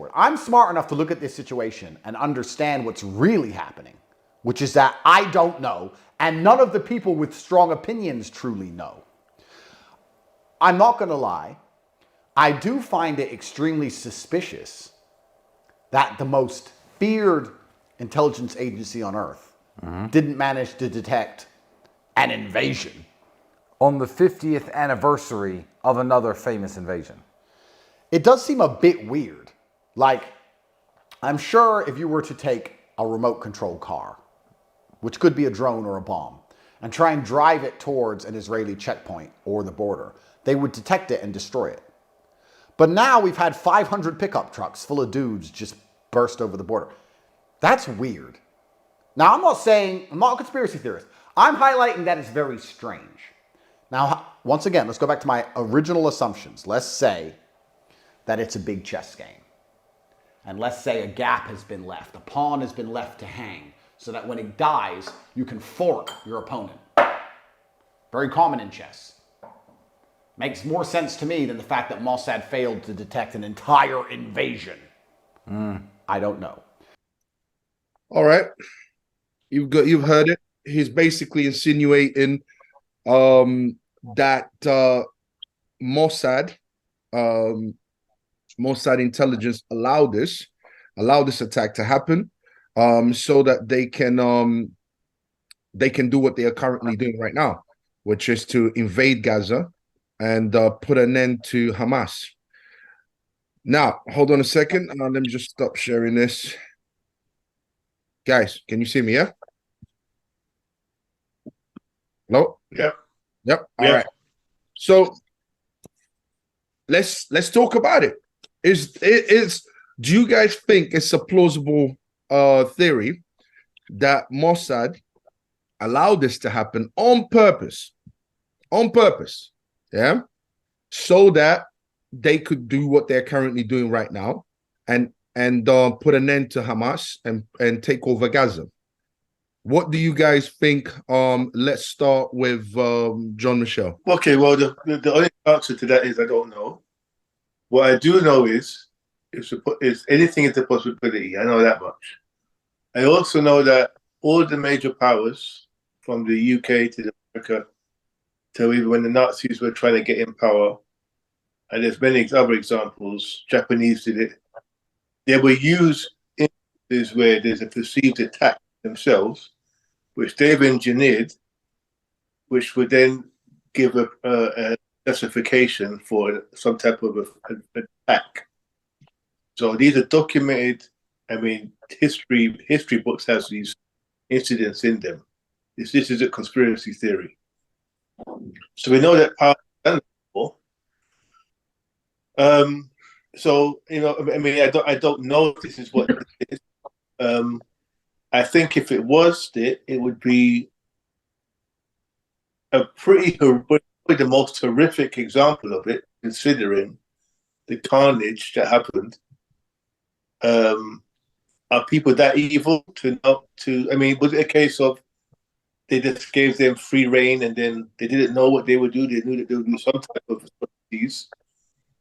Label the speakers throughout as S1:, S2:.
S1: straightforward. I'm smart enough to look at this situation and understand what's really happening, which is that I don't know, and none of the people with strong opinions truly know. I'm not going to lie. I do find it extremely suspicious that the most feared intelligence agency on Earth didn't manage to detect an invasion
S2: on the 50th anniversary of another famous invasion.
S1: It does seem a bit weird. Like, I'm sure if you were to take a remote control car, which could be a drone or a bomb, and try and drive it towards an Israeli checkpoint or the border, they would detect it and destroy it. But now we've had 500 pickup trucks full of dudes just burst over the border. That's weird. Now, I'm not a conspiracy theorist. I'm highlighting that it's very strange. Now, once again, let's go back to my original assumptions. Let's say that it's a big chess game. And let's say a gap has been left, a pawn has been left to hang, so that when it dies, you can fork your opponent. Very common in chess. Makes more sense to me than the fact that Mossad failed to detect an entire invasion. I don't know.
S3: All right. You've heard it. He's basically insinuating that Mossad intelligence allowed this attack to happen, so that they can do what they are currently doing right now, which is to invade Gaza and put an end to Hamas. Now, hold on a second. Let me just stop sharing this. Guys, can you see me? Yeah. Hello.
S4: Yep.
S3: All right. So let's talk about it. Do you guys think it's a plausible theory that Mossad allowed this to happen on purpose? Yeah, so that they could do what they're currently doing right now, and put an end to Hamas and take over Gaza. What do you guys think? Let's start with John Michel.
S4: Okay, well, the only answer to that is I don't know. What I do know is anything is a possibility. I know that much. I also know that all the major powers, from the UK to America, to even when the Nazis were trying to get in power, and there's many other examples, Japanese did it, they will use instances where there's a perceived attack themselves, which they've engineered, which would then give a justification for some type of attack. So these are documented. I mean, history books has these incidents in them. This is a conspiracy theory. So we know that power is done before. So I mean, I don't know if this is what it is. I think if it was it would be a probably the most horrific example of it, considering the carnage that happened. Are people that evil to not to? I mean, was it a case of they just gave them free reign and then they didn't know what they would do? They knew that they would do some type of atrocities.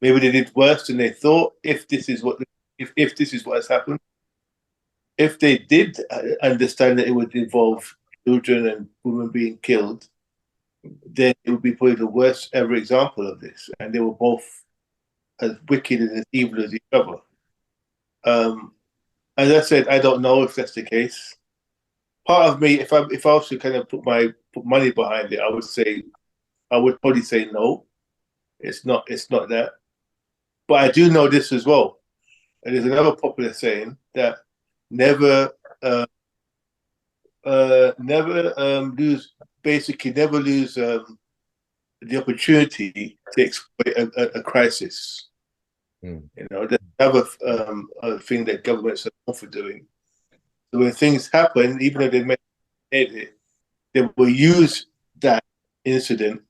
S4: Maybe they did worse than they thought. If this is what has happened, if they did understand that it would involve children and women being killed, then it would be probably the worst ever example of this. And they were both as wicked and as evil as each other. As I said, I don't know if that's the case. Part of me, if I was to kind of put money behind it, I would probably say no. It's not that. But I do know this as well. And there's another popular saying that never lose the opportunity to exploit a crisis. That's another thing that governments are known for doing. So when things happen, even if they made it, they will use that incident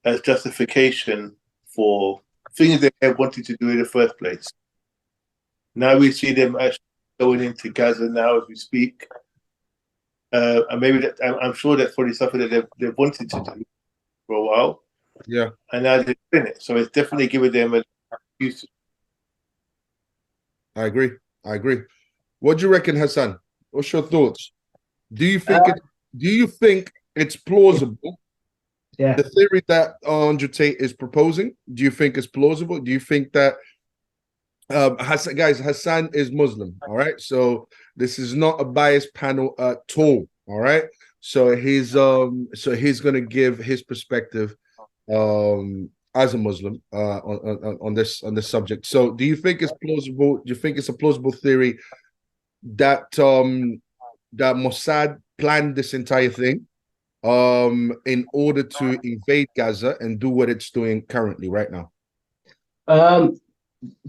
S4: as justification for things they have wanted to do in the first place. Now we see them actually going into Gaza now as we speak. And maybe I'm sure that's probably something that they've wanted to do for a while.
S3: Yeah.
S4: And now they're doing it. So it's definitely giving them an excuse.
S3: I agree. I agree. What do you reckon, Hassan? What's your thoughts? Do you think
S5: Uh,
S3: it? Do you think it's plausible?
S5: yeah.
S3: The theory that Andrew Tate is proposing. Do you think it's plausible? Do you think that Hassan, guys, Hassan is Muslim. All right, so this is not a biased panel at all. All right, so he's gonna give his perspective as a Muslim on this subject. So, do you think it's plausible? Do you think it's a plausible theory that that Mossad planned this entire thing in order to invade Gaza and do what it's doing currently right now?
S5: Um,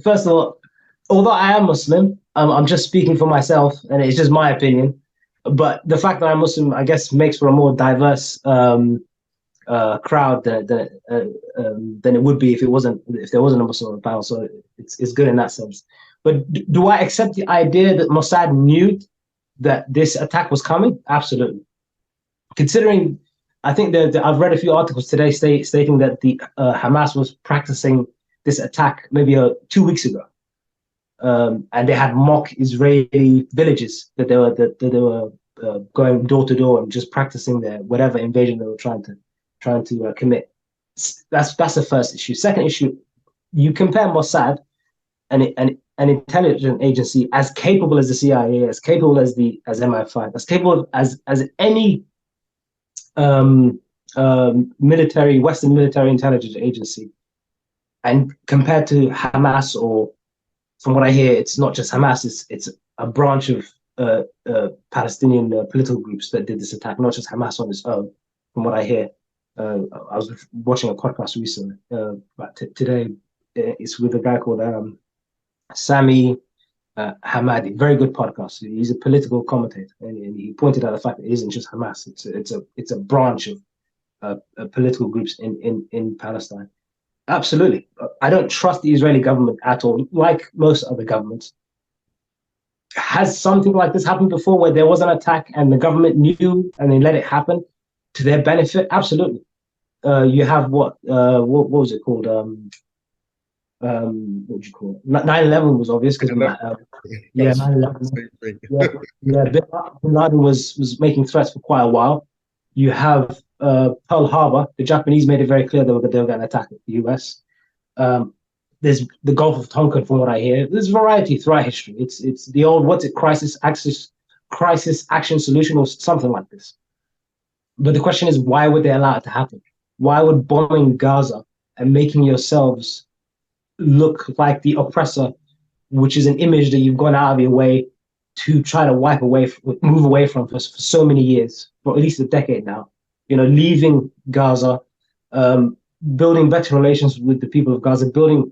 S5: First of all, although I am Muslim, I'm just speaking for myself, and it's just my opinion. But the fact that I'm Muslim, I guess, makes for a more diverse crowd than it would be if there wasn't a Muslim on the panel. So it's good in that sense. But do I accept the idea that Mossad knew that this attack was coming? Absolutely. Considering, I think that I've read a few articles today stating that the Hamas was practicing this attack maybe 2 weeks ago, and they had mock Israeli villages that they were going door to door and just practicing their whatever invasion they were trying to commit. That's the first issue. Second issue, you compare Mossad, an intelligence agency as capable as the CIA, as capable as MI5, as capable as any Western military intelligence agency, and compared to Hamas, or from what I hear, it's not just Hamas; it's a branch of Palestinian political groups that did this attack, not just Hamas on its own. From what I hear, I was watching a podcast recently, today. It's with a guy called Sami Hamadi, very good podcast. He's a political commentator, and he pointed out the fact that it isn't just Hamas; it's a branch of political groups in Palestine. Absolutely, I don't trust the Israeli government at all. Like most other governments, has something like this happened before, where there was an attack and the government knew and they let it happen to their benefit? Absolutely. You have what was it called? What would you call it? 9/11 was obvious because yeah, 9/11. Yeah. Bin Laden was making threats for quite a while. You have Pearl Harbor. The Japanese made it very clear they were going to attack the US. There's the Gulf of Tonkin, from what I hear. There's variety throughout history. It's the old, what's it, crisis action solution, or something like this. But the question is, why would they allow it to happen? Why would bombing Gaza and making yourselves look like the oppressor, which is an image that you've gone out of your way to try to move away from for so many years, for at least a decade now, leaving Gaza, building better relations with the people of Gaza, building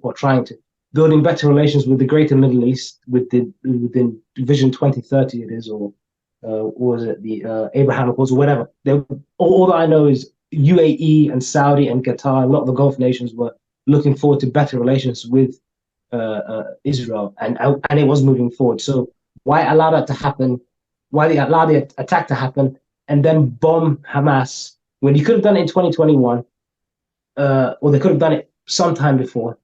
S5: better relations with the greater Middle East, within Vision 2030 it is, or was it the Abraham Accords or whatever. All that I know is UAE and Saudi and Qatar, a lot of the Gulf nations, were looking forward to better relations with Israel, and it was moving forward. So why allow that to happen? Why they allow the attack to happen and then bomb Hamas when you could have done it in 2021, or they could have done it sometime before?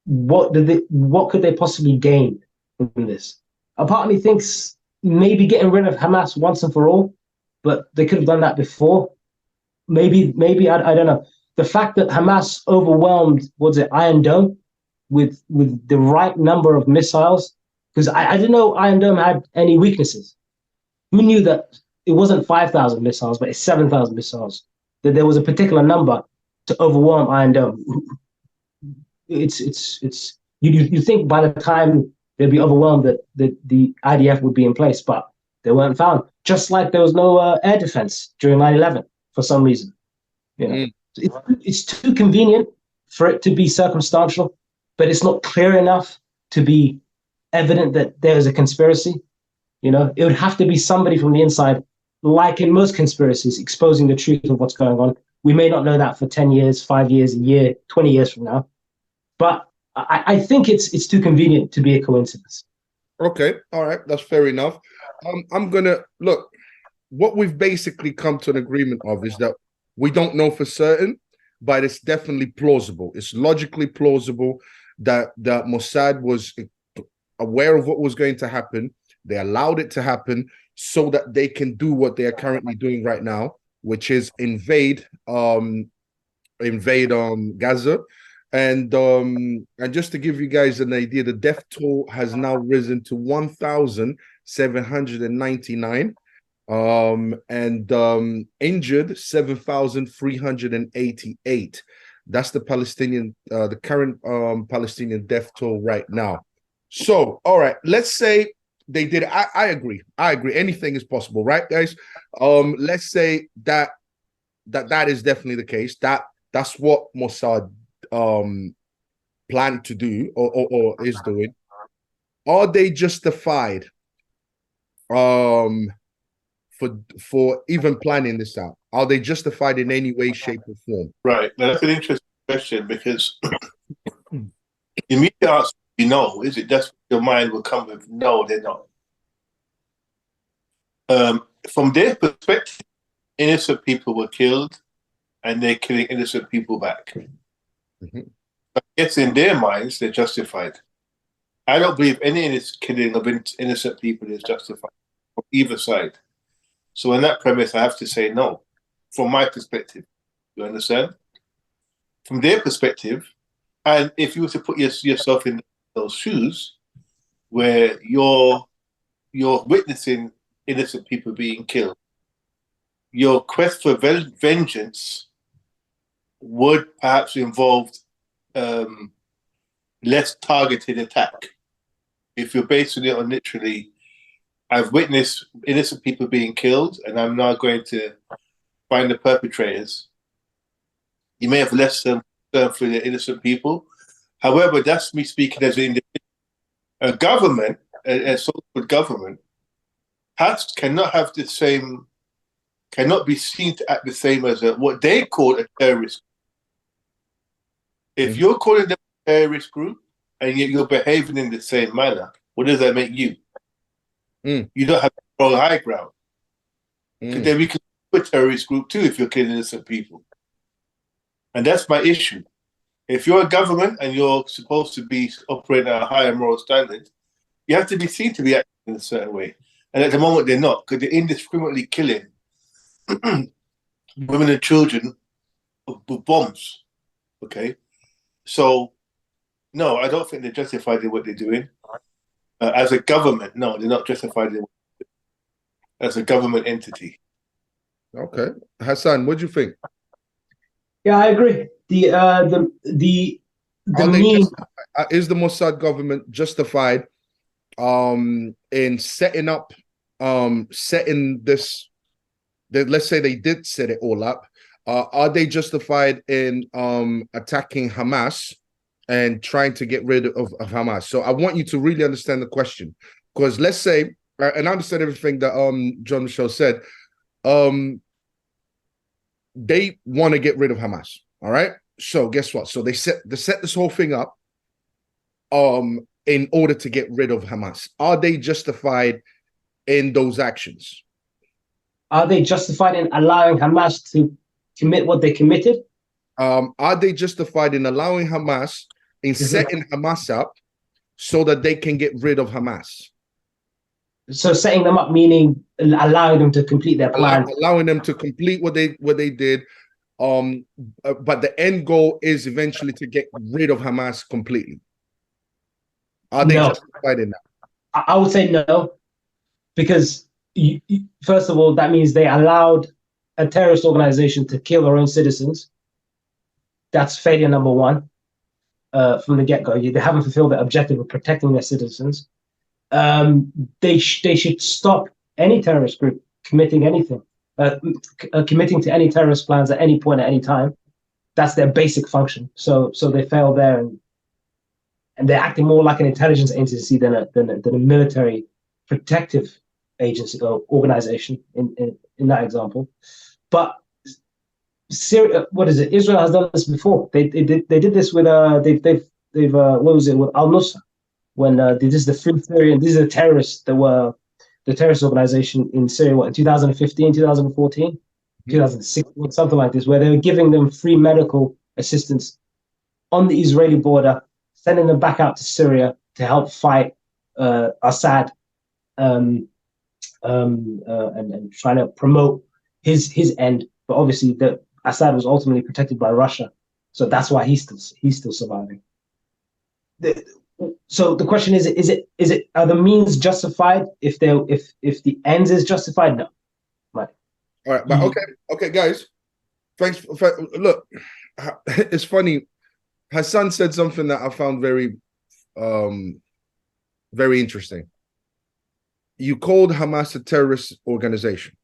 S5: What could they possibly gain from this? A part of me thinks maybe getting rid of Hamas once and for all, but they could have done that before. Maybe I don't know. The fact that Hamas overwhelmed, Iron Dome with the right number of missiles, because I didn't know Iron Dome had any weaknesses. Who knew that it wasn't 5,000 missiles, but it's 7,000 missiles? That there was a particular number to overwhelm Iron Dome. You think by the time they'd be overwhelmed that the IDF would be in place, but they weren't found. Just like there was no air defense during 9/11 for some reason. It's too convenient for it to be circumstantial, but it's not clear enough to be evident that there is a conspiracy. It would have to be somebody from the inside, like in most conspiracies, exposing the truth of what's going on. We may not know that for 10 years, 5 years, a year, 20 years from now, but I think it's too convenient to be a coincidence.
S3: Okay, all right, that's fair enough. I'm gonna look. What we've basically come to an agreement of is that we don't know for certain, but it's definitely plausible. It's logically plausible that Mossad was aware of what was going to happen. They allowed it to happen so that they can do what they are currently doing right now, which is invade Gaza. And just to give you guys an idea, the death toll has now risen to 1,799, and injured 7,388. That's the current Palestinian death toll right now. So, all right, let's say they did. I agree. Anything is possible, right, guys? Let's say that is definitely the case. That's what Mossad planned to do or is doing. Are they justified for even planning this out? Are they justified in any way, shape, or form?
S4: Right. Now, that's an interesting question, because the immediate answer, is it just your mind will come with? No, they're not. From their perspective, innocent people were killed, and they're killing innocent people back.
S3: Mm-hmm.
S4: I guess in their minds, they're justified. I don't believe any killing of innocent people is justified from either side. So in that premise, I have to say no, from my perspective. You understand? From their perspective, and if you were to put yourself in those shoes, where you're witnessing innocent people being killed, your quest for vengeance would perhaps involve less targeted attack. If you're basing it on literally, I've witnessed innocent people being killed, and I'm now going to find the perpetrators. You may have less concern for the innocent people. However, that's me speaking as an individual. A government, a so-called government, cannot be seen to act the same as what they call a terrorist. If you're calling them a terrorist group and yet you're behaving in the same manner, what does that make you? You don't have moral high ground. Because then we can do a terrorist group too if you're killing innocent people. And that's my issue. If you're a government and you're supposed to be operating at a higher moral standard, you have to be seen to be acting in a certain way. And at the moment, they're not, because they're indiscriminately killing women and children with bombs. Okay? So, no, I don't think they're justified in what they're doing. As a government, no, they're not justified in what they're doing. As a government entity.
S3: Okay. Hassan, what do you think?
S5: Yeah, I agree. Is
S3: the Mossad government justified in setting this? Let's say they did set it all up. Are they justified in attacking Hamas and trying to get rid of Hamas? So I want you to really understand the question, because let's say, and I understand everything that John Michel said. They want to get rid of Hamas. All right. So guess what? So they set this whole thing up in order to get rid of Hamas. Are they justified in those actions?
S5: Are they justified in allowing Hamas to commit what they committed?
S3: Are they justified in allowing Hamas, in setting Hamas up so that they can get rid of Hamas?
S5: So setting them up meaning allowing them to complete their plan.
S3: Allowing them to complete what they did. But the end goal is eventually to get rid of Hamas completely. Are they justified in that?
S5: I would say no, because first of all, that means they allowed a terrorist organization to kill their own citizens. That's failure number one from the get-go. They haven't fulfilled the objective of protecting their citizens. They should stop any terrorist group committing anything, committing to any terrorist plans at any point at any time. That's their basic function. So they fail there, and they're acting more like an intelligence agency than a military protective agency or organization in that example. But what is it? Israel has done this before. They did this with they've what was it with Al-Nusra when this is the Free Syrian. These are the terrorists that were the terrorist organization in Syria. What, in 2015, 2014, 2016, something like this, where they were giving them free medical assistance on the Israeli border sending them back out to Syria to help fight Assad, and trying to promote his end. But obviously, Assad was ultimately protected by Russia, so that's why he's still surviving. So the question is it are the means justified if the ends is justified? No. Right.
S3: All right, but okay, guys. Thanks. Look, it's funny. Hassan said something that I found very interesting. You called Hamas a terrorist organization.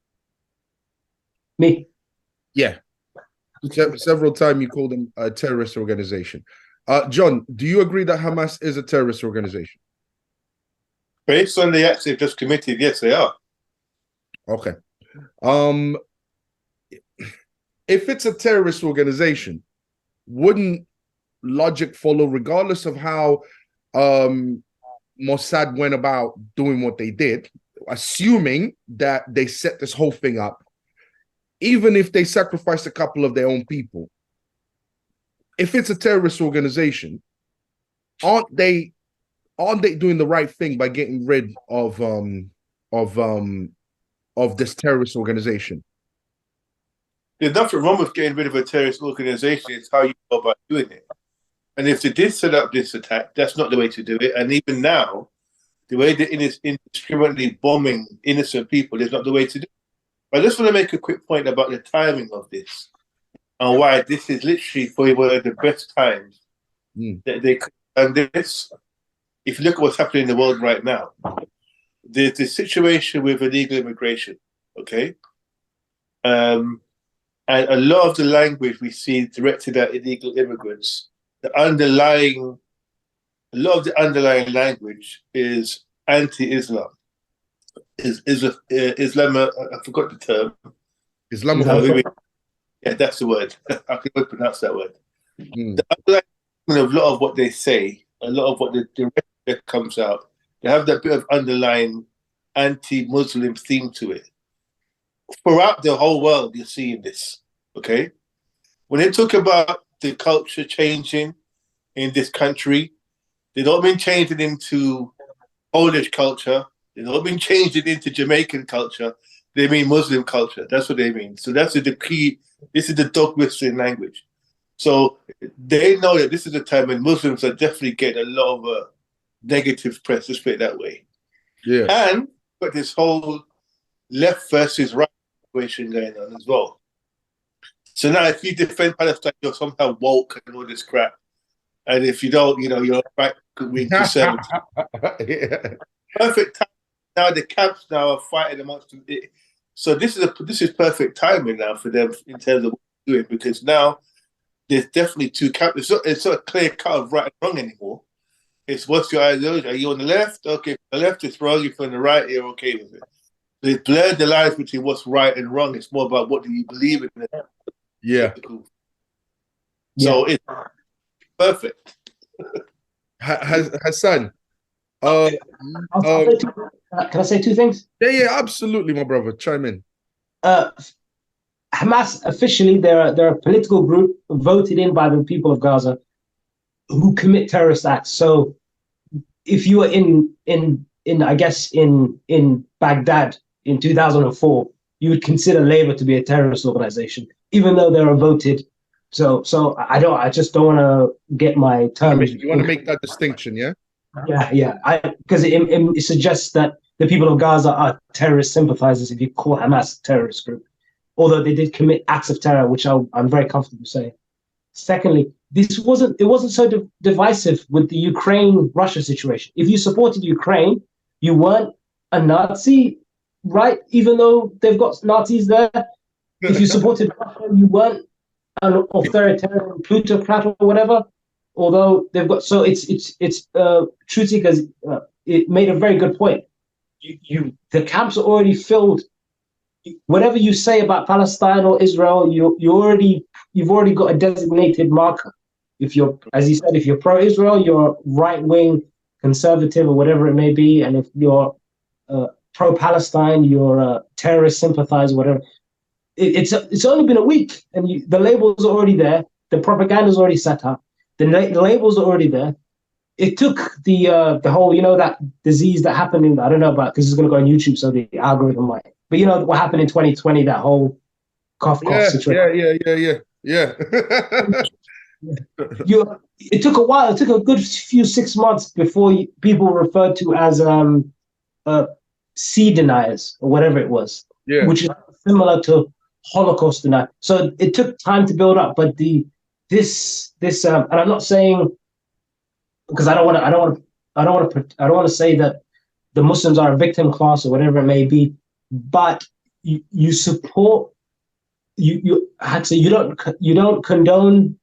S5: Me?
S3: Yeah. Several times you called them a terrorist organization. John, do you agree that Hamas is a terrorist organization?
S4: Based on the acts they've just committed, yes, they are.
S3: Okay. If it's a terrorist organization, wouldn't logic follow, regardless of how Mossad went about doing what they did, assuming that they set this whole thing up, even if they sacrificed a couple of their own people? If it's a terrorist organization, aren't they doing the right thing by getting rid of this terrorist organization?
S4: There's nothing wrong with getting rid of a terrorist organization. It's how you go about doing it. And if they did set up this attack, that's not the way to do it. And even now, the way they're indiscriminately bombing innocent people is not the way to do it. But I just want to make a quick point about the timing of this and why this is literally for one of the best times that they could have done this. If you look at what's happening in the world right now, there's the situation with illegal immigration, okay? And a lot of the language we see directed at illegal immigrants, a lot of the underlying language is anti-Islam. Islam, I forgot the term.
S3: Islamophobia.
S4: Yeah, that's the word. I can pronounce that word. The underlying of a lot of what they say, a lot of what the rhetoric that comes out, they have that bit of underlying anti-Muslim theme to it. Throughout the whole world, you're seeing this, okay? When they talk about the culture changing in this country, they don't mean changing into Polish culture. They don't mean changing into Jamaican culture. They mean Muslim culture. That's what they mean. So that's the key. This is the dog whistling language. So they know that this is a time when Muslims are definitely getting a lot of negative press, let's put it that way.
S3: Yeah.
S4: And but this whole left versus right situation going on as well. So now if you defend Palestine, you're somehow woke and all this crap. And if you don't, you're right wing conservative.
S3: Yeah.
S4: Perfect time. Now the camps now are fighting amongst them. So this is perfect timing now for them in terms of what they're doing, because now there's definitely two camps. It's not a clear cut of right and wrong anymore. It's what's your ideology? Are you on the left? Okay, the left is wrong. You're on the right, you're okay with it. They blurred the lines between what's right and wrong. It's more about what do you believe in.
S3: Yeah.
S4: So it's perfect.
S3: Hassan.
S5: Can I say two things?
S3: Yeah, absolutely, my brother. Chime in.
S5: Hamas officially, they're a political group voted in by the people of Gaza who commit terrorist acts. So if you were in Baghdad in 2004, you would consider Labour to be a terrorist organization, even though they're a voted. So I just don't want to get my terms.
S3: You want to make that distinction, yeah?
S5: Yeah. Because it suggests that the people of Gaza are terrorist sympathizers if you call Hamas a terrorist group, although they did commit acts of terror, which I'm very comfortable saying. Secondly, it wasn't so divisive with the Ukraine-Russia situation. If you supported Ukraine, you weren't a Nazi, right? Even though they've got Nazis there. If you supported Russia, you weren't an authoritarian plutocrat or whatever. Although they've got, so it's Truth Seekers, it made a very good point. The camps are already filled. Whatever you say about Palestine or Israel, you've already got a designated marker. If you're, as he said, if you're pro-Israel, you're right-wing conservative or whatever it may be, and if you're pro-Palestine, you're a terrorist sympathizer, whatever. It's only been a week, and the labels are already there. The propaganda's already set up. The labels are already there. it took the whole, that disease that happened in, I don't know about, because it's going to go on YouTube, so the algorithm might. But what happened in 2020, that whole cough situation.
S3: Yeah.
S5: It took a while. It took a good few 6 months before people referred to as uh, sea deniers or whatever it was,
S3: Yeah.
S5: which is similar to Holocaust denier. So it took time to build up. But and I'm not saying, because I don't want to say that the Muslims are a victim class or whatever it may be, but you support I'd say you don't condone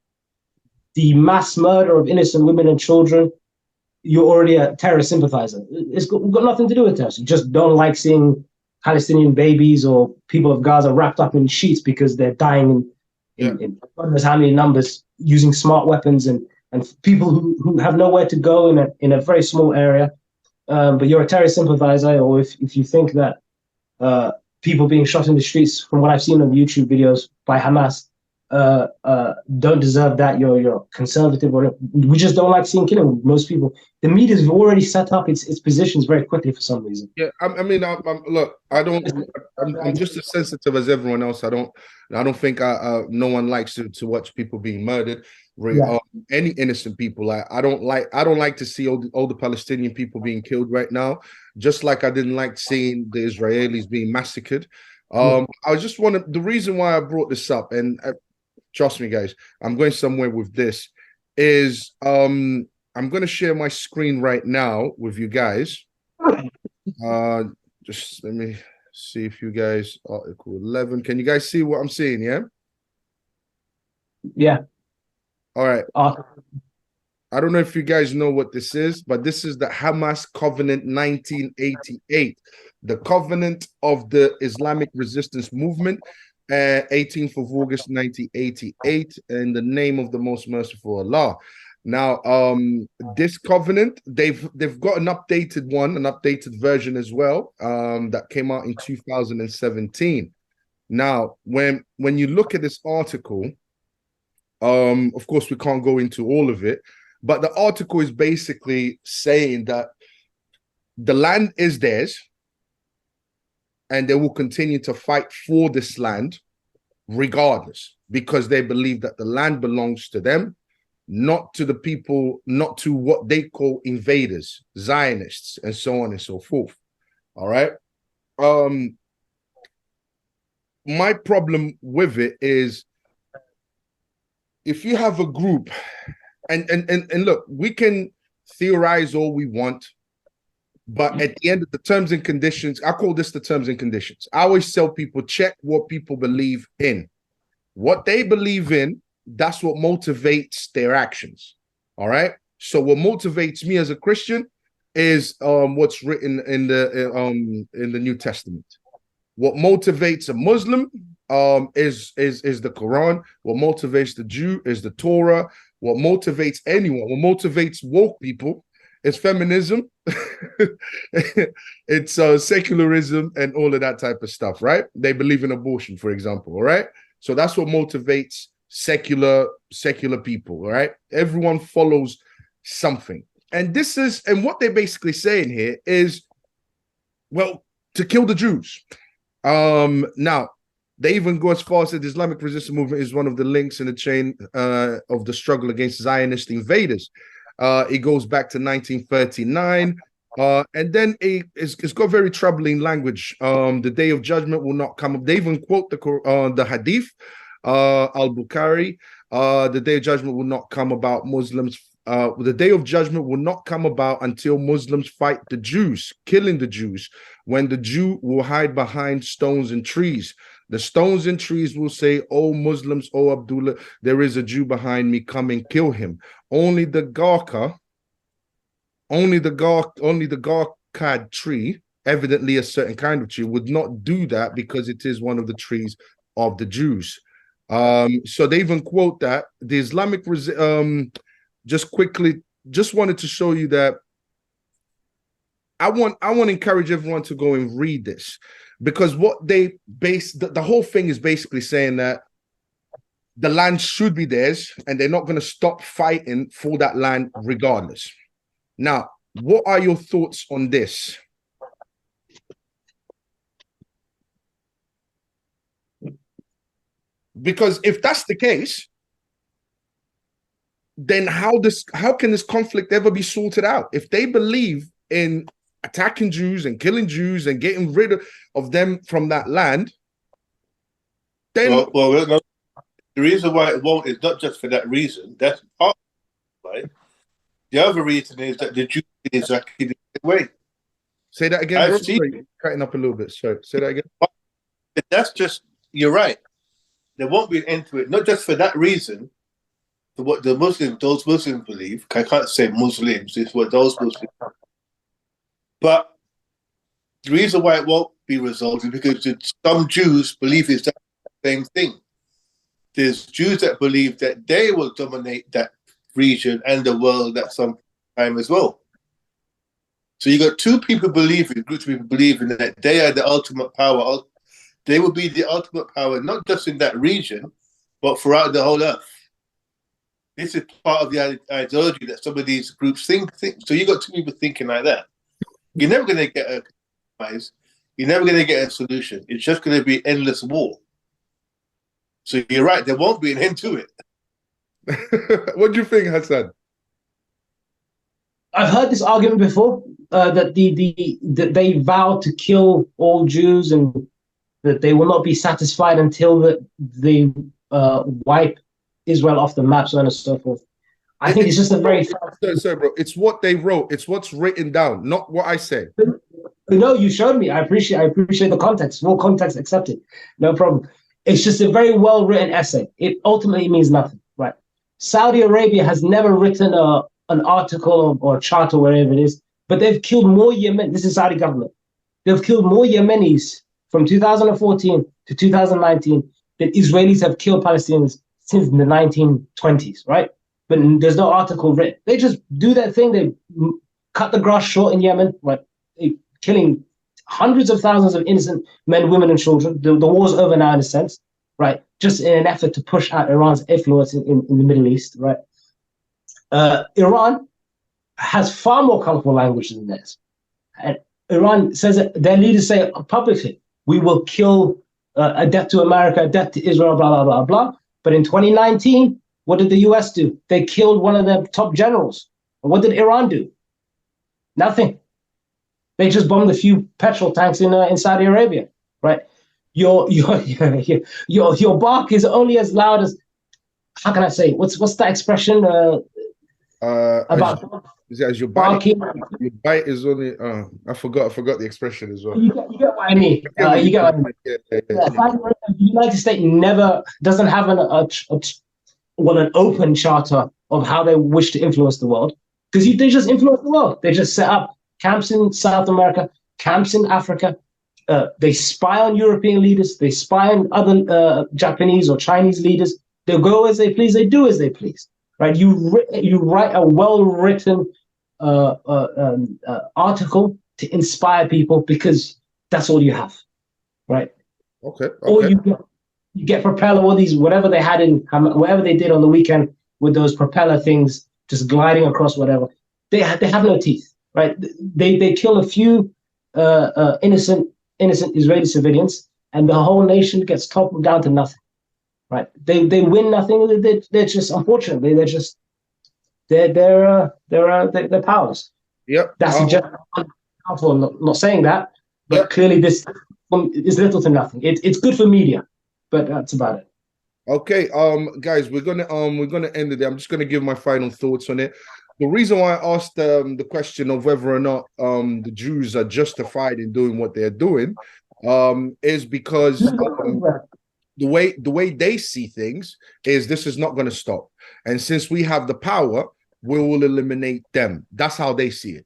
S5: the mass murder of innocent women and children. You're already a terrorist sympathizer. It's got nothing to do with terrorism. You just don't like seeing Palestinian babies or people of Gaza wrapped up in sheets because they're dying in God knows how many numbers using smart weapons and people who have nowhere to go in a very small area. But you're a terrorist sympathizer, or if you think that people being shot in the streets, from what I've seen on YouTube videos by Hamas, don't deserve that. You're conservative, or we just don't like seeing killing. Most people, the media's already set up its positions very quickly for some reason.
S3: Yeah, look, I'm just as sensitive as everyone else. I don't think no one likes to watch people being murdered. Any innocent people. I don't like to see all the Palestinian people being killed right now. Just like I didn't like seeing the Israelis being massacred. I just the reason why I brought this up, and trust me, guys, I'm going somewhere with this. Is I'm going to share my screen right now with you guys. Just let me see if you guys Article 11. Can you guys see what I'm seeing? Yeah.
S5: Yeah.
S3: All right. I don't know if you guys know what this is, but this is the Hamas Covenant 1988, the Covenant of the Islamic Resistance Movement, 18th of August 1988, in the name of the Most Merciful Allah. Now, this covenant, they've got an updated version as well, that came out in 2017. Now, when you look at this article, of course, we can't go into all of it, but the article is basically saying that the land is theirs, and they will continue to fight for this land regardless, because they believe that the land belongs to them, not to the people, not to what they call invaders, Zionists, and so on and so forth. All right. My problem with it is, if you have a group, and look, we can theorize all we want, but at the end of the terms and conditions, I call this the terms and conditions. I always tell people, check what people believe in. What they believe in, that's what motivates their actions. All right. So what motivates me as a Christian is what's written in the New Testament. What motivates a Muslim is the Quran. What motivates the Jew is the Torah. What motivates anyone, what motivates woke people, is feminism. It's secularism and all of that type of stuff, right? They believe in abortion, for example. All right. So that's what motivates secular people, right? Everyone follows something. And what they're basically saying here is, well, to kill the Jews. Now, they even go as far as the Islamic Resistance Movement is one of the links in the chain of the struggle against Zionist invaders. It goes back to 1939. And then it's got very troubling language. The day of judgment will not come up. They even quote the Hadith, al-Bukhari. The day of judgment will not come about Muslims. The day of judgment will not come about until Muslims fight the Jews, killing the Jews, when the Jew will hide behind stones and trees. The stones and trees will say, "Oh Muslims, oh Abdullah, there is a Jew behind me, come and kill him." Only the Garkad tree, evidently a certain kind of tree, would not do that, because it is one of the trees of the Jews. So they even quote that. The Islamic just wanted to show you that I want to encourage everyone to go and read this, because what they base the whole thing is basically saying that the land should be theirs, and they're not going to stop fighting for that land regardless. Now, what are your thoughts on this? Because if that's the case, then how can this conflict ever be sorted out? If they believe in attacking Jews and killing Jews and getting rid of them from that land, then
S4: no, the reason why it won't is not just for that reason. That's part of it, right? The other reason is that the Jews is exactly the same way.
S3: Say that again, bro. Sorry, cutting up a little bit. Sorry, say that again.
S4: That's just, you're right. There won't be an end to it, not just for that reason. For what those Muslims believe. I can't say Muslims, it's what those Muslims. But the reason why it won't be resolved is because some Jews believe it's the same thing. There's Jews that believe that they will dominate that region and the world at some time as well. So you got two people believing, groups of people believing that they are the ultimate power. They will be the ultimate power, not just in that region, but throughout the whole earth. This is part of the ideology that some of these groups think. So you got two people thinking like that. You're never going to get a compromise. You're never going to get a solution. It's just going to be endless war. So you're right. There won't be an end to it.
S3: What do you think, Hassan?
S5: I've heard this argument before, that that they vow to kill all Jews and that they will not be satisfied until they wipe Israel off the map, so on and so forth. I think it's just a very...
S3: Sorry, bro. It's what they wrote. It's what's written down, not what I say.
S5: No, you showed me. I appreciate the context. Full context accepted. No problem. It's just a very well-written essay. It ultimately means nothing, right? Saudi Arabia has never written an article or a chart or wherever it is, but they've killed more Yemen. This is Saudi government. They've killed more Yemenis from 2014 to 2019 than Israelis have killed Palestinians since the 1920s, right? But there's no article written. They just do that thing. They cut the grass short in Yemen, right? Killing hundreds of thousands of innocent men, women, and children. The war's over now, in a sense, right? Just in an effort to push out Iran's influence in the Middle East, right? Iran has far more colorful language than this. And Iran says that their leaders say publicly, we will kill a death to America, a death to Israel, blah, blah, blah, blah. But in 2019, what did the US do? They killed one of their top generals. And what did Iran do? Nothing. They just bombed a few petrol tanks in Saudi Arabia, right? Your bark is only as loud as, how can I say? What's that expression about
S3: as your bite? Your bite is only. I forgot the expression as well.
S5: You get what I mean. You get what I mean. The United States never doesn't have an open charter of how they wish to influence the world, because they just influence the world. They just set up camps in South America, camps in Africa. They spy on European leaders. They spy on other Japanese or Chinese leaders. They go as they please. They do as they please. Right? You write a well-written article to inspire people because that's all you have, right?
S3: Okay.
S5: Or you get propeller, all these whatever they had whatever they did on the weekend with those propeller things just gliding across whatever. They have no teeth, right? They kill a few innocent Israeli civilians, and the whole nation gets toppled down to nothing, right? They win nothing. They're just, unfortunately, they're powerless.
S3: Yep.
S5: That's just harmful. Not saying that, but clearly this is little to nothing. It's good for media, but that's about it.
S3: Okay, guys, we're gonna end it there. I'm just gonna give my final thoughts on it. The reason why I asked the question of whether or not the Jews are justified in doing what they're doing is because the way they see things is this is not going to stop, and since we have the power, we will eliminate them. That's how they see it,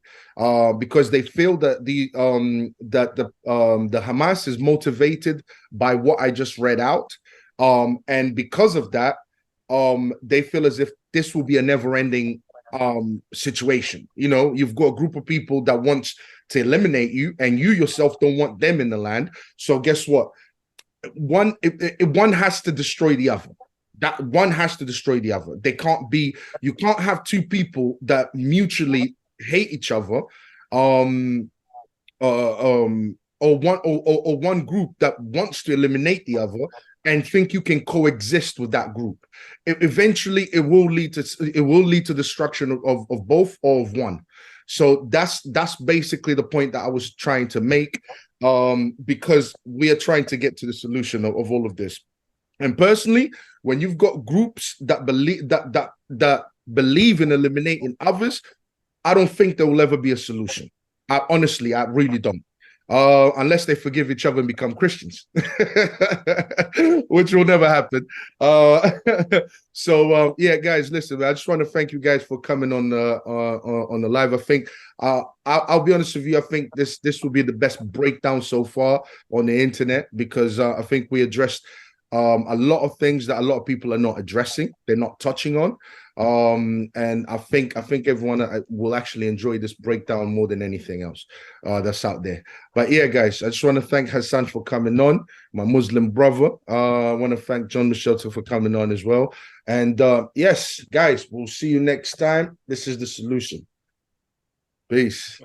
S3: because they feel that the Hamas is motivated by what I just read out, and because of that, they feel as if this will be a never-ending situation. You know, you've got a group of people that wants to eliminate you, and you yourself don't want them in the land. So guess what? One has to destroy the other. That one has to destroy the other. You can't have two people that mutually hate each other, or one group that wants to eliminate the other and think you can coexist with that group. Eventually, it will lead to destruction of both or of one. So that's basically the point that I was trying to make, because we are trying to get to the solution of all of this. And personally, when you've got groups that believe in eliminating others, I don't think there will ever be a solution. I really don't. Unless they forgive each other and become Christians, which will never happen. Yeah, guys, listen, I just want to thank you guys for coming on the live. I think I'll be honest with you. I think this will be the best breakdown so far on the internet, because I think we addressed a lot of things that a lot of people are not addressing. They're not touching on. And I think everyone will actually enjoy this breakdown more than anything else that's out there. But yeah, guys, I just want to thank Hassan for coming on, my Muslim brother. I want to thank John Michel for coming on as well. And yes, guys, we'll see you next time. This is The Solution. Peace.